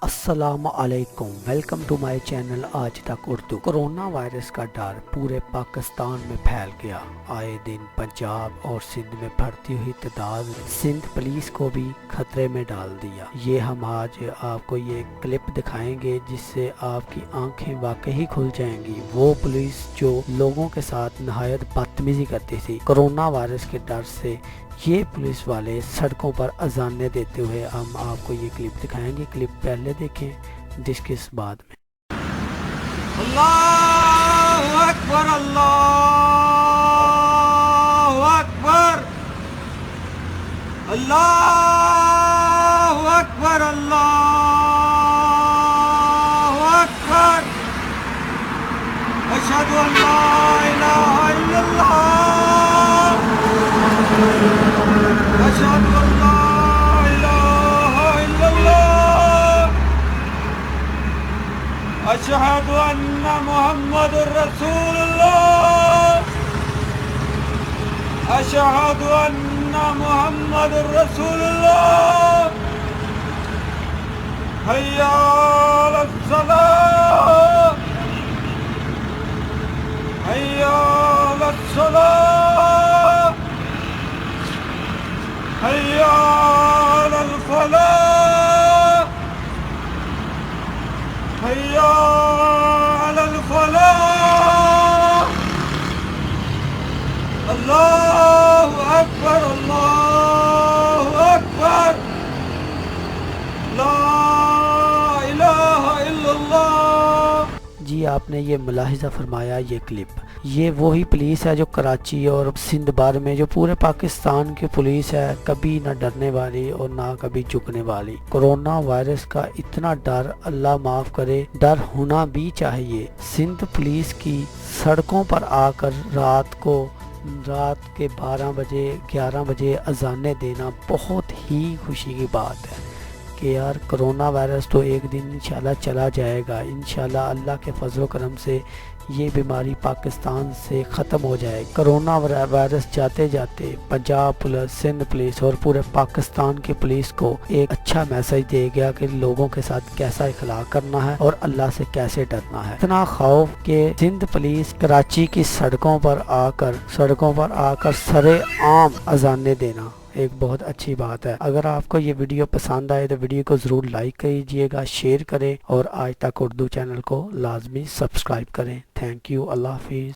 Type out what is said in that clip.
السلام علیکم، welcome to my channel آج تک اردو۔ کرونا وائرس کا ڈر پورے پاکستان میں پھیل گیا۔ آئے دن پنجاب اور سندھ میں بڑھتی ہوئی تعداد نے سندھ پولیس کو بھی خطرے میں ڈال دیا۔ یہ ہم آج آپ کو یہ کلپ دکھائیں گے جس سے آپ کی آنکھیں واقعی کھل جائیں گی۔ وہ پولیس جو لوگوں کے ساتھ نہایت بدتمیزی کرتی تھی، کرونا وائرس کے ڈر سے یہ پولیس والے سڑکوں پر اذانیں دیتے ہوئے ہم آپ کو یہ کلپ دکھائیں گے۔ کلپ پہلے دیکھیں ڈسکس بعد میں۔ اللہ اکبر، اللہ اکبر، اللہ اکبر، اللہ اکبر، اشہد ان لا الہ الا اللہ، اشہد ان لا الہ الا اللہ، اشہد ان محمد رسول اللہ، اشہد ان محمد رسول اللہ، حی علی الصلاۃ، حی علی الصلاۃ، حی علی الفلاح، حی علی الفلاح، اللہ اکبر، اللہ اکبر، لا الہ الا اللہ۔ جی آپ نے یہ ملاحظہ فرمایا، یہ کلپ یہ وہی پولیس ہے جو کراچی اور سندھ بار میں جو پورے پاکستان کی پولیس ہے، کبھی نہ ڈرنے والی اور نہ کبھی جھکنے والی۔ کرونا وائرس کا اتنا ڈر، اللہ معاف کرے، ڈر ہونا بھی چاہیے۔ سندھ پولیس کی سڑکوں پر آ کر رات کے 12 بجے 11 بجے اذانیں دینا بہت ہی خوشی کی بات ہے کہ یار کرونا وائرس تو ایک دن انشاءاللہ چلا جائے گا، انشاءاللہ اللہ کے فضل و کرم سے یہ بیماری پاکستان سے ختم ہو جائے گی۔ کرونا وائرس جاتے جاتے پنجاب پولیس، سندھ پولیس اور پورے پاکستان کی پولیس کو ایک اچھا میسج دے گیا کہ لوگوں کے ساتھ کیسا اخلاق کرنا ہے اور اللہ سے کیسے ڈرنا ہے۔ اتنا خوف کہ سندھ پولیس کراچی کی سڑکوں پر آ کر سرے عام اذانیں دینا ایک بہت اچھی بات ہے۔ اگر آپ کو یہ ویڈیو پسند آئے تو ویڈیو کو ضرور لائک کیجیے گا، شیئر کریں اور آج تک اردو چینل کو لازمی سبسکرائب کریں۔ تھینک یو، اللہ حافظ۔